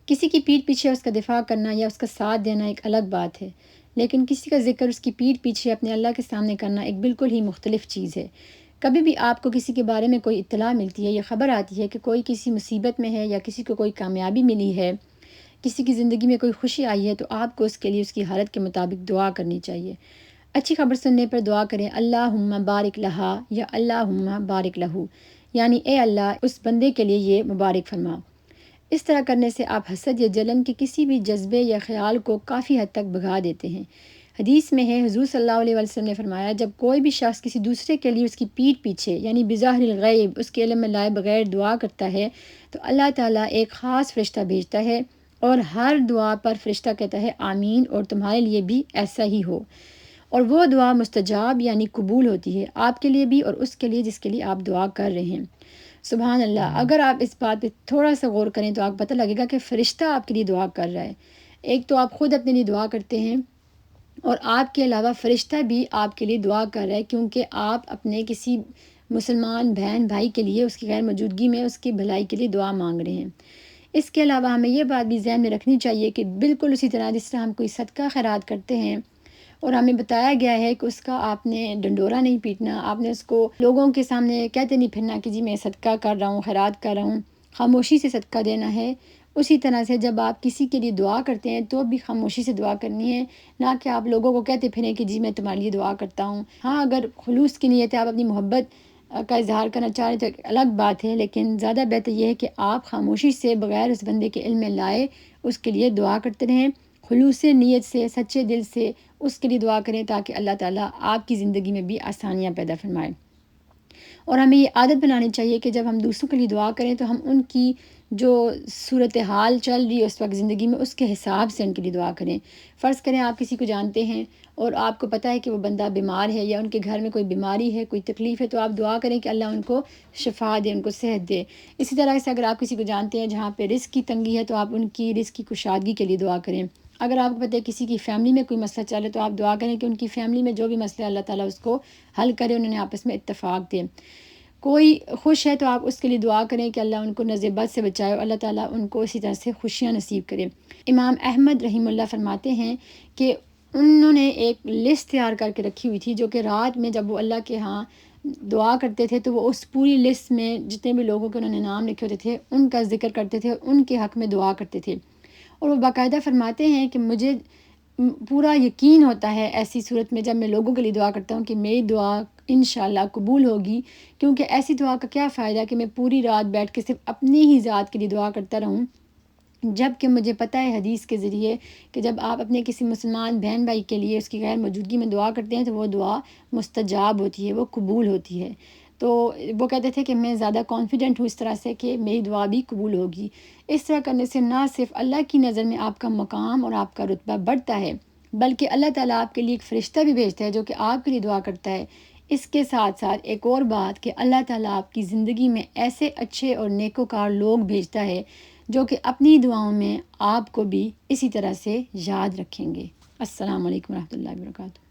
کسی کی پیٹھ پیچھے اس کا دفاع کرنا یا اس کا ساتھ دینا ایک الگ بات ہے، لیکن کسی کا ذکر اس کی پیٹھ پیچھے اپنے اللہ کے سامنے کرنا ایک بالکل ہی مختلف چیز ہے۔ کبھی بھی آپ کو کسی کے بارے میں کوئی اطلاع ملتی ہے یا خبر آتی ہے کہ کوئی کسی مصیبت میں ہے یا کسی کو کوئی کامیابی ملی ہے، کسی کی زندگی میں کوئی خوشی آئی ہے، تو آپ کو اس کے لیے اس کی حالت کے مطابق دعا کرنی چاہیے۔ اچھی خبر سننے پر دعا کریں، اللہم بارک لہا یا اللہم بارک لہو، یعنی اے اللہ اس بندے کے لیے یہ مبارک فرما۔ اس طرح کرنے سے آپ حسد یا جلن کے کسی بھی جذبے یا خیال کو کافی حد تک بھگا دیتے ہیں۔ حدیث میں ہے، حضور صلی اللہ علیہ وسلم نے فرمایا، جب کوئی بھی شخص کسی دوسرے کے لیے اس کی پیٹھ پیچھے یعنی بظاہر الغیب اس کے علم میں لائے بغیر دعا کرتا ہے تو اللہ تعالیٰ ایک خاص فرشتہ بھیجتا ہے اور ہر دعا پر فرشتہ کہتا ہے آمین، اور تمہارے لیے بھی ایسا ہی ہو، اور وہ دعا مستجاب یعنی قبول ہوتی ہے، آپ کے لیے بھی اور اس کے لیے جس کے لیے آپ دعا کر رہے ہیں۔ سبحان اللہ، اگر آپ اس بات پہ تھوڑا سا غور کریں تو آپ کو پتہ لگے گا کہ فرشتہ آپ کے لیے دعا کر رہا ہے۔ ایک تو آپ خود اپنے لیے دعا کرتے ہیں، اور آپ کے علاوہ فرشتہ بھی آپ کے لیے دعا کر رہا ہے، کیونکہ آپ اپنے کسی مسلمان بہن بھائی کے لیے اس کی غیر موجودگی میں اس کی بھلائی کے لیے دعا مانگ رہے ہیں۔ اس کے علاوہ ہمیں یہ بات بھی ذہن میں رکھنی چاہیے کہ بالکل اسی طرح جس طرح ہم کوئی صدقہ خیرات کرتے ہیں اور ہمیں بتایا گیا ہے کہ اس کا آپ نے ڈنڈورا نہیں پیٹنا، آپ نے اس کو لوگوں کے سامنے کہتے نہیں پھرنا کہ جی میں صدقہ کر رہا ہوں، خیرات کر رہا ہوں، خاموشی سے صدقہ دینا ہے۔ اسی طرح سے جب آپ کسی کے لیے دعا کرتے ہیں تو بھی خاموشی سے دعا کرنی ہے، نہ کہ آپ لوگوں کو کہتے پھریں کہ جی میں تمہارے لیے دعا کرتا ہوں۔ ہاں، اگر خلوص کی نیت ہے، آپ اپنی محبت کا اظہار کرنا چاہ رہے تو ایک الگ بات ہے، لیکن زیادہ بہتر یہ ہے کہ آپ خاموشی سے بغیر اس بندے کے علم میں لائے اس کے لیے دعا کرتے رہیں، خلوص نیت سے سچے دل سے اس کے لیے دعا کریں، تاکہ اللہ تعالیٰ آپ کی زندگی میں بھی آسانیاں پیدا فرمائے۔ اور ہمیں یہ عادت بنانی چاہیے کہ جب ہم دوسروں کے لیے دعا کریں تو ہم ان کی جو صورتحال چل رہی ہے اس وقت زندگی میں اس کے حساب سے ان کے لیے دعا کریں۔ فرض کریں آپ کسی کو جانتے ہیں اور آپ کو پتہ ہے کہ وہ بندہ بیمار ہے یا ان کے گھر میں کوئی بیماری ہے، کوئی تکلیف ہے، تو آپ دعا کریں کہ اللہ ان کو شفا دے، ان کو صحت دے۔ اسی طرح سے اگر آپ کسی کو جانتے ہیں جہاں پہ رزق کی تنگی ہے تو آپ ان کی رزق کی کشادگی کے لیے دعا کریں۔ اگر آپ کو پتہ ہے کسی کی فیملی میں کوئی مسئلہ چل رہا ہے تو آپ دعا کریں کہ ان کی فیملی میں جو بھی مسئلہ ہے اللہ تعالیٰ اس کو حل کرے، انہوں نے آپس میں اتفاق دے۔ کوئی خوش ہے تو آپ اس کے لیے دعا کریں کہ اللہ ان کو نظر بد سے بچائے اور اللہ تعالیٰ ان کو اسی طرح سے خوشیاں نصیب کرے۔ امام احمد رحمہ اللہ فرماتے ہیں کہ انہوں نے ایک لسٹ تیار کر کے رکھی ہوئی تھی، جو کہ رات میں جب وہ اللہ کے ہاں دعا کرتے تھے تو وہ اس پوری لسٹ میں جتنے بھی لوگوں کے انہوں نے نام لکھے ہوتے تھے ان کا ذکر کرتے تھے، ان کے حق میں دعا کرتے تھے۔ اور وہ باقاعدہ فرماتے ہیں کہ مجھے پورا یقین ہوتا ہے ایسی صورت میں جب میں لوگوں کے لیے دعا کرتا ہوں کہ میری دعا انشاءاللہ قبول ہوگی، کیونکہ ایسی دعا کا کیا فائدہ کہ میں پوری رات بیٹھ کے صرف اپنی ہی ذات کے لیے دعا کرتا رہوں، جب کہ مجھے پتہ ہے حدیث کے ذریعے کہ جب آپ اپنے کسی مسلمان بہن بھائی کے لیے اس کی غیر موجودگی میں دعا کرتے ہیں تو وہ دعا مستجاب ہوتی ہے، وہ قبول ہوتی ہے۔ تو وہ کہتے تھے کہ میں زیادہ کانفیڈنٹ ہوں اس طرح سے کہ میری دعا بھی قبول ہوگی۔ اس طرح کرنے سے نہ صرف اللہ کی نظر میں آپ کا مقام اور آپ کا رتبہ بڑھتا ہے، بلکہ اللہ تعالیٰ آپ کے لیے ایک فرشتہ بھی بھیجتا ہے جو کہ آپ کے لیے دعا کرتا ہے۔ اس کے ساتھ ساتھ ایک اور بات کہ اللہ تعالیٰ آپ کی زندگی میں ایسے اچھے اور نیکوکار لوگ بھیجتا ہے جو کہ اپنی دعاؤں میں آپ کو بھی اسی طرح سے یاد رکھیں گے۔ السلام علیکم ورحمۃ اللہ وبرکاتہ۔